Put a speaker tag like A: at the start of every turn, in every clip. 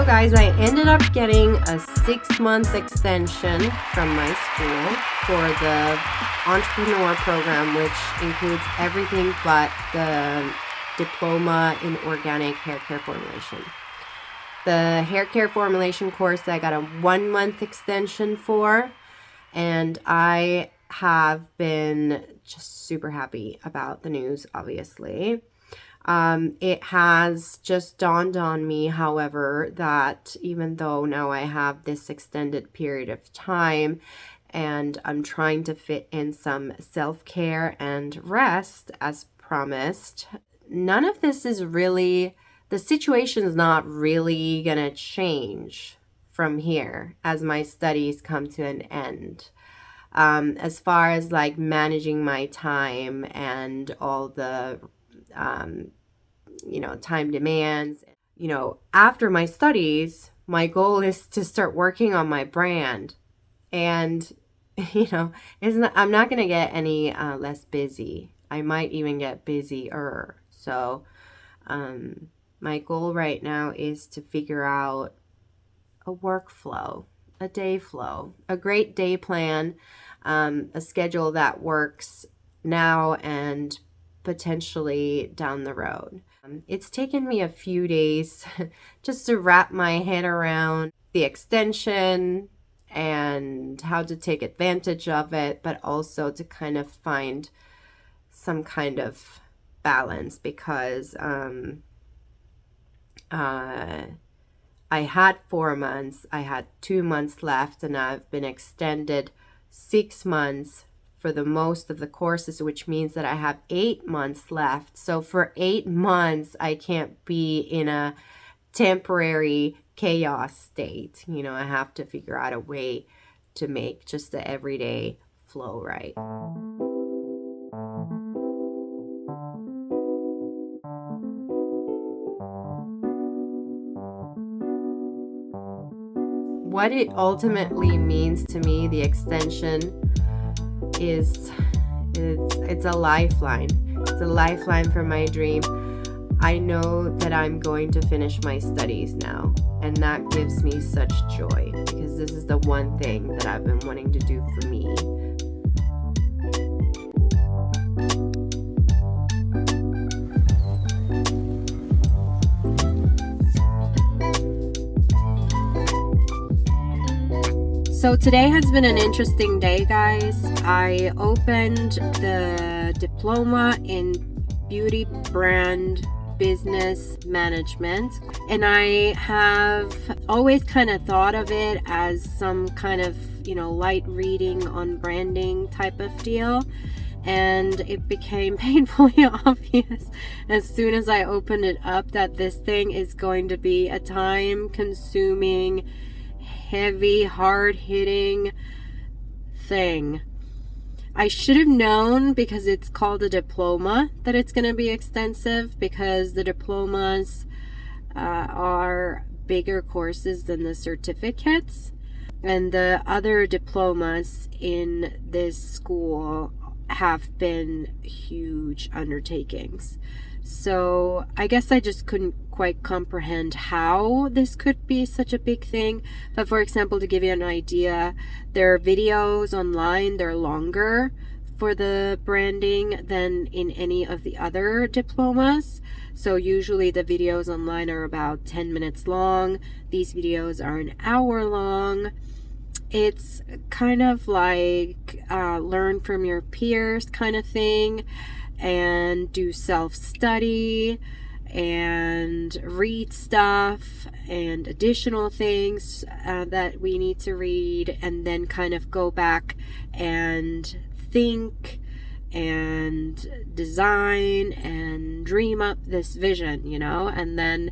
A: So guys, I ended up getting a 6-month extension from my school for the entrepreneur program, which includes everything but the diploma in organic hair care formulation. The hair care formulation course I got a 1-month extension for, and I have been just super happy about the news, obviously. It has just dawned on me, however, that even though now I have this extended period of time and I'm trying to fit in some self-care and rest as promised, none of this is really, the situation is not really gonna change from here as my studies come to an end. As far as like managing my time and all the time demands. After my studies, my goal is to start working on my brand. And, I'm not going to get any less busy. I might even get busier. So, my goal right now is to figure out a workflow, a day flow, a great day plan, a schedule that works now and potentially down the road. It's taken me a few days just to wrap my head around the extension and how to take advantage of it, but also to kind of find some kind of balance because I had 4 months, I had 2 months left, and I've been extended 6 months for the most of the courses, which means that I have 8 months left. So for 8 months, I can't be in a temporary chaos state. I have to figure out a way to make just the everyday flow right. What it ultimately means to me, the extension, is it's a lifeline. It's a lifeline for my dream. I know that I'm going to finish my studies now, and that gives me such joy because this is the one thing that I've been wanting to do for me. So today has been an interesting day, guys. I opened the diploma in beauty brand business management, and I have always kind of thought of it as some kind of, light reading on branding type of deal. And it became painfully obvious as soon as I opened it up that this thing is going to be a time-consuming, heavy, hard-hitting thing. I should have known, because it's called a diploma, that it's going to be extensive, because the diplomas are bigger courses than the certificates, and the other diplomas in this school have been huge undertakings. So I guess I just couldn't quite comprehend how this could be such a big thing. But for example, to give you an idea, there are videos online, they're longer for the branding than in any of the other diplomas. So usually the videos online are about 10 minutes long. These videos are an hour long. It's kind of like learn from your peers kind of thing, and do self-study and read stuff and additional things that we need to read, and then kind of go back and think and design and dream up this vision, and then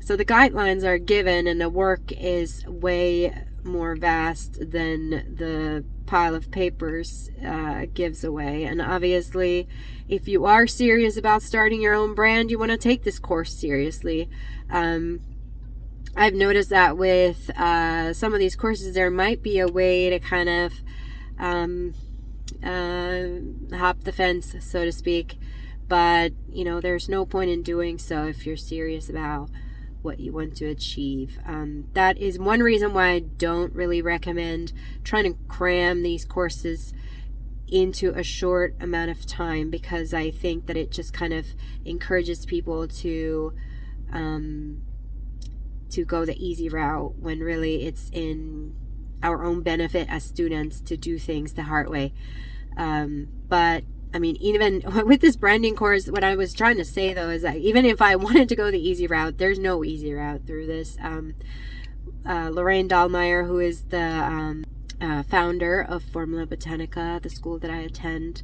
A: so the guidelines are given, and the work is way more vast than the pile of papers gives away. And obviously, if you are serious about starting your own brand, you want to take this course seriously. I've noticed that with some of these courses, there might be a way to kind of hop the fence, so to speak, but there's no point in doing so if you're serious about what you want to achieve. That is one reason why I don't really recommend trying to cram these courses into a short amount of time, because I think that it just kind of encourages people to go the easy route, when really it's in our own benefit as students to do things the hard way. But I mean, even with this branding course, what I was trying to say though is that even if I wanted to go the easy route, there's no easy route through this. Lorraine Dahlmeyer, who is the founder of Formula Botanica, the school that I attend,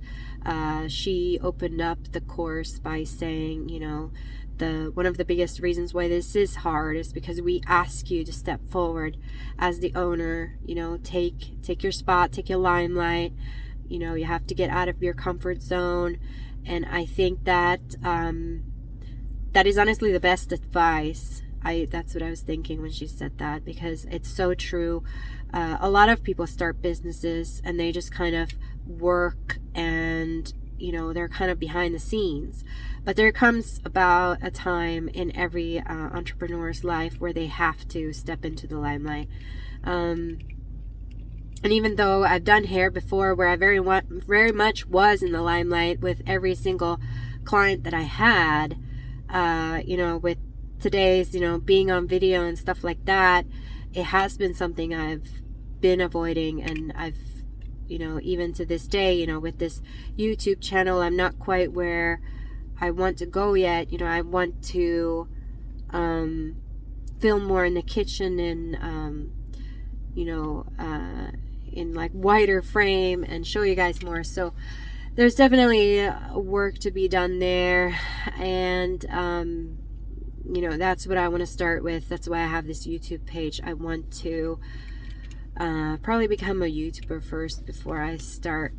A: she opened up the course by saying, you know, one of the biggest reasons why this is hard is because we ask you to step forward as the owner. You know, take your spot, take your limelight. You know, you have to get out of your comfort zone. And I think that that is honestly the best advice. That's what I was thinking when she said that, because it's so true. A lot of people start businesses and they just kind of work, and you know, they're kind of behind the scenes. But there comes about a time in every entrepreneur's life where they have to step into the limelight. And even though I've done hair before where I very much was in the limelight with every single client that I had, you know, with today's, you know, being on video and stuff like that, it has been something I've been avoiding. And I've, you know, even to this day, you know, with this YouTube channel, I'm not quite where I want to go yet. You know, I want to film more in the kitchen and, you know, in like wider frame and show you guys more. So there's definitely work to be done there. And, you know, that's what I want to start with. That's why I have this YouTube page. I want to probably become a YouTuber first before I start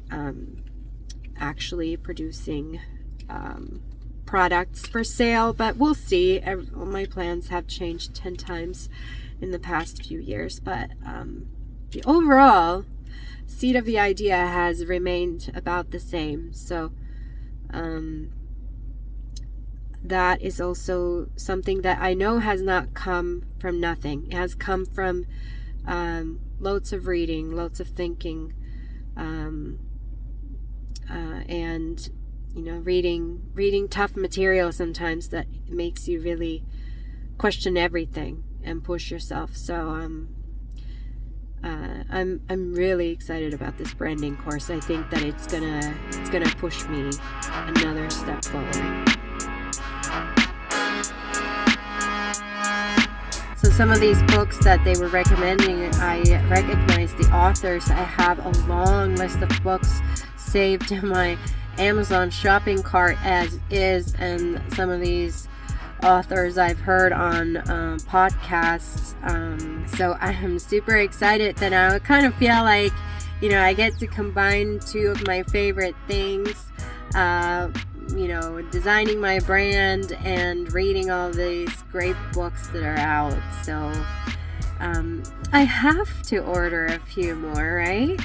A: actually producing products for sale, but we'll see. My plans have changed 10 times in the past few years, but the overall seed of the idea has remained about the same. So that is also something that I know has not come from nothing. It has come from loads of reading, loads of thinking, and you know, reading tough material sometimes that makes you really question everything and push yourself. So I'm really excited about this branding course. I think that it's gonna push me another step forward. So some of these books that they were recommending, I recognize the authors. I have a long list of books saved in my Amazon shopping cart as is, and some of these authors I've heard on podcasts. So I am super excited that I kind of feel like, you know, I get to combine two of my favorite things, you know, designing my brand and reading all these great books that are out. So I have to order a few more, right?